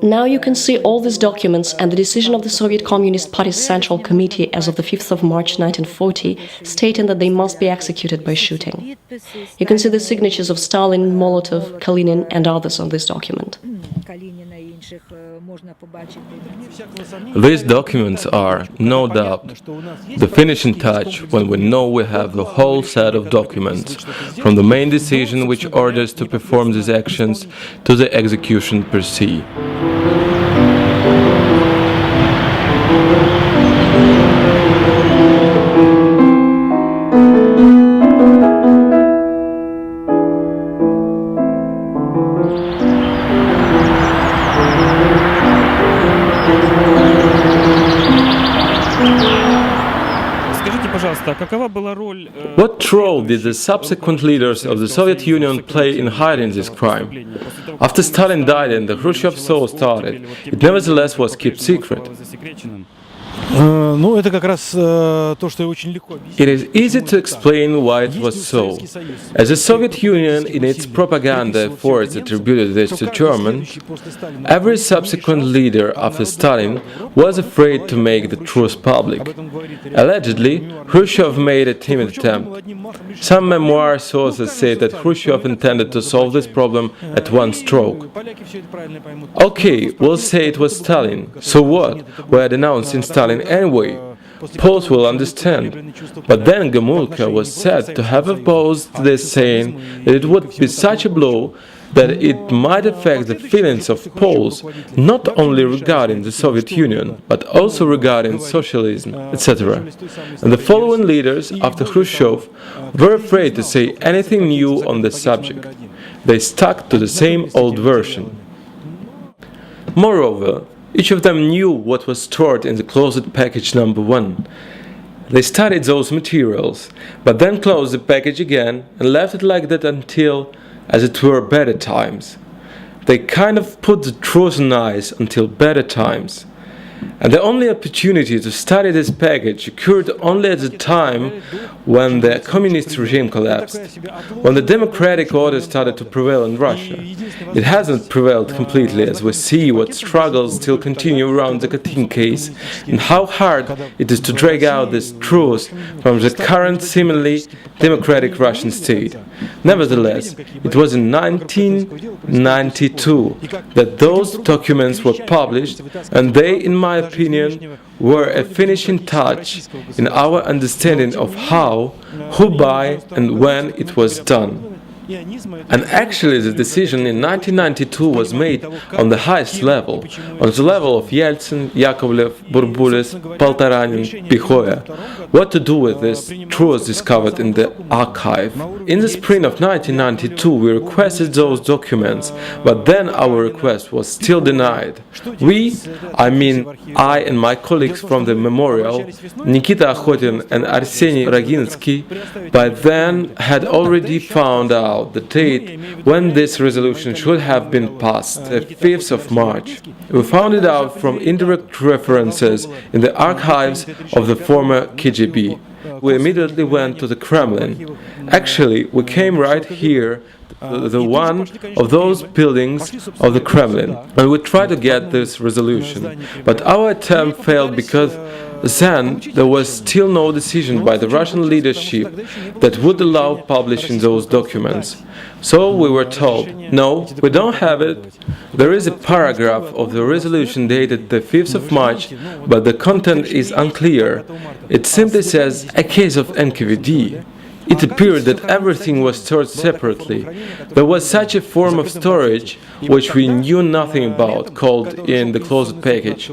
Now you can see all these documents and the decision of the Soviet Communist Party's Central Committee as of the 5th of March 1940, stating that they must be executed by shooting. You can see the signatures of Stalin, Molotov, Kalinin and others on this document. These documents are, no doubt, the finishing touch when we know we have the whole set of documents, from the main decision which orders to perform these actions to the execution per se. What role did the subsequent leaders of the Soviet Union play in hiding this crime? After Stalin died and the Khrushchev thaw started, it nevertheless was kept secret. It is easy to explain why it was so. As the Soviet Union in its propaganda efforts attributed this to Germans, every subsequent leader after Stalin was afraid to make the truth public. Allegedly, Khrushchev made a timid attempt. Some memoir sources say that Khrushchev intended to solve this problem at one stroke. Okay, we'll say it was Stalin. So what? We are denouncing Stalin anyway. Poles will understand. But then Gomulka was said to have opposed this, saying that it would be such a blow that it might affect the feelings of Poles, not only regarding the Soviet Union, but also regarding socialism, etc. And the following leaders, after Khrushchev, were afraid to say anything new on the subject. They stuck to the same old version. Moreover, each of them knew what was stored in the closed package number 1. They studied those materials, but then closed the package again and left it like that until, as it were, better times. They kind of put the truth on ice until better times. And the only opportunity to study this package occurred only at the time when the communist regime collapsed, when the democratic order started to prevail in Russia. It hasn't prevailed completely, as we see what struggles still continue around the Katyn case, and how hard it is to drag out this truth from the current seemingly democratic Russian state. Nevertheless, it was in 1992 that those documents were published, and they, in my opinion, were a finishing touch in our understanding of how, who, by, and when it was done. And actually the decision in 1992 was made on the highest level, on the level of Yeltsin, Yakovlev, Burbulis, Poltoranin, Pikhoya, what to do with this truth discovered in the archive. In the spring of 1992 we requested those documents, but then our request was still denied. We, I mean I and my colleagues from the memorial, Nikita Akhotin and Arseny Raginsky, by then had already found out the date when this resolution should have been passed, the 5th of March. We found it out from indirect references in the archives of the former KGB. We immediately went to the Kremlin. Actually, we came right here, the one of those buildings of the Kremlin, and we tried to get this resolution. But our attempt failed because then there was still no decision by the Russian leadership that would allow publishing those documents. So we were told, no, we don't have it. There is a paragraph of the resolution dated the 5th of March, but the content is unclear. It simply says, a case of NKVD. It appeared that everything was stored separately. There was such a form of storage which we knew nothing about, called in the closed package.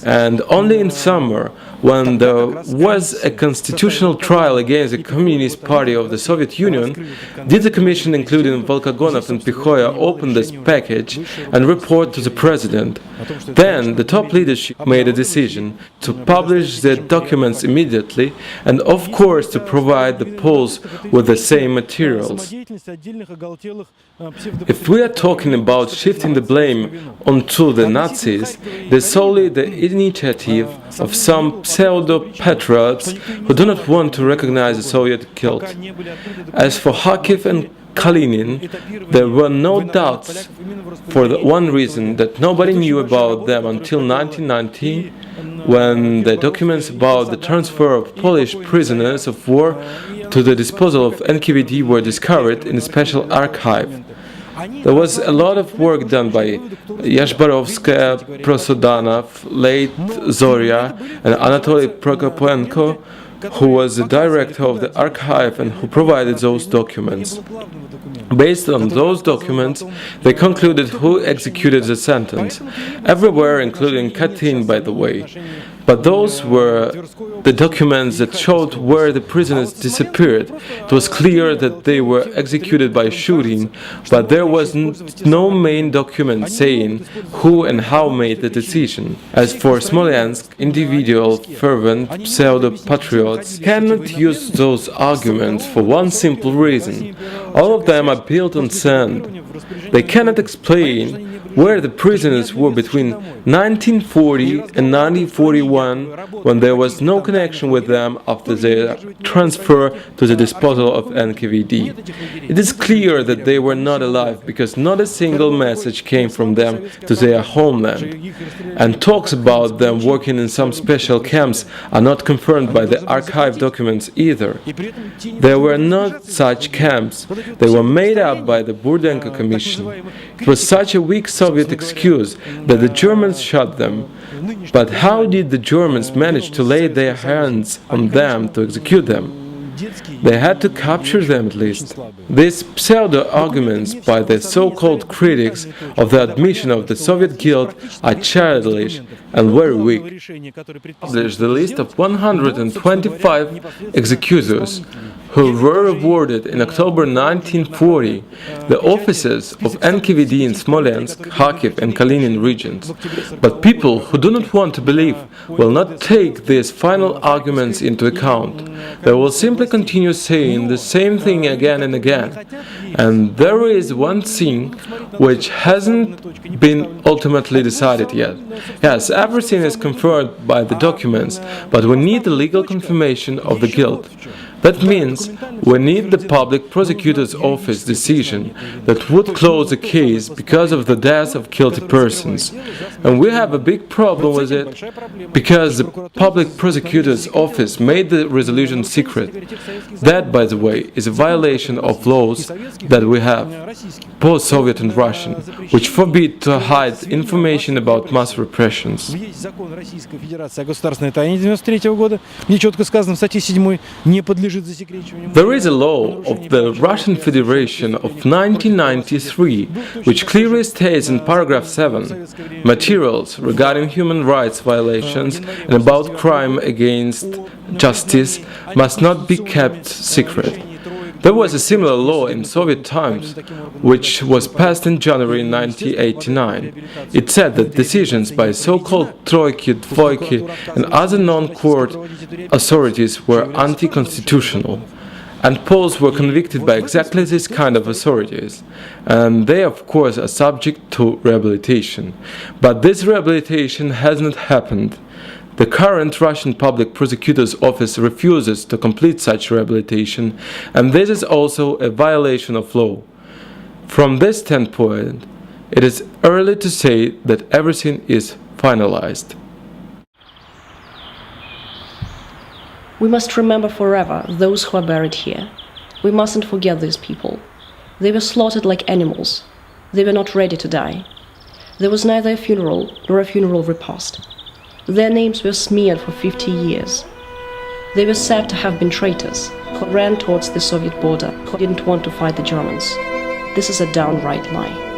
And only in summer, when there was a constitutional trial against the Communist Party of the Soviet Union, did the Commission, including Volkogonov and Pikhoya, open this package and report to the President. Then the top leadership made a decision to publish the documents immediately and, of course, to provide the Poles with the same materials. If we are talking about shifting the blame onto the Nazis, there's solely the initiative of some pseudo-patriots who do not want to recognize the Soviet guilt. As for Kharkiv and Kalinin, there were no doubts for the one reason that nobody knew about them until 1990, when the documents about the transfer of Polish prisoners of war to the disposal of NKVD were discovered in a special archive. There was a lot of work done by Yashbarovskaya, Prosodanov, late Zoria, and Anatoly Prokopenko, who was the director of the archive and who provided those documents. Based on those documents, they concluded who executed the sentence, everywhere, including Katyn, by the way. But those were the documents that showed where the prisoners disappeared. It was clear that they were executed by shooting, but there was no main document saying who and how made the decision. As for Smolensk, individual, fervent pseudo-patriots cannot use those arguments for one simple reason. All of them are built on sand. They cannot explain where the prisoners were between 1940 and 1941, when there was no connection with them after their transfer to the disposal of NKVD. It is clear that they were not alive because not a single message came from them to their homeland. And talks about them working in some special camps are not confirmed by the archive documents either. There were not such camps. They were made up by the Burdenko Commission. It was such a weak Soviet excuse that the Germans shot them. But how did the Germans manage to lay their hands on them to execute them? They had to capture them at least. These pseudo-arguments by the so-called critics of the admission of the Soviet guilt are childish and very weak. There's the list of 125 executors who were awarded in October 1940 the offices of NKVD in Smolensk, Kharkiv and Kalinin regions. But people who do not want to believe will not take these final arguments into account. They will simply continue saying the same thing again and again. And there is one thing which hasn't been ultimately decided yet. Yes, everything is confirmed by the documents, but we need the legal confirmation of the guilt. That means we need the public prosecutor's office decision that would close the case because of the death of guilty persons. And we have a big problem with it because the public prosecutor's office made the resolution secret. That, by the way, is a violation of laws that we have, both Soviet and Russian, which forbid to hide information about mass repressions. There is a law of the Russian Federation of 1993 which clearly states in paragraph 7 materials regarding human rights violations and about crime against justice must not be kept secret. There was a similar law in Soviet times, which was passed in January 1989. It said that decisions by so-called Troiki, Dvoiki and other non-court authorities were anti-constitutional. And Poles were convicted by exactly this kind of authorities. And they, of course, are subject to rehabilitation. But this rehabilitation has not happened. The current Russian Public Prosecutor's Office refuses to complete such rehabilitation, and this is also a violation of law. From this standpoint, it is early to say that everything is finalized. We must remember forever those who are buried here. We mustn't forget these people. They were slaughtered like animals. They were not ready to die. There was neither a funeral nor a funeral repast. Their names were smeared for 50 years. They were said to have been traitors, who ran towards the Soviet border, who didn't want to fight the Germans. This is a downright lie.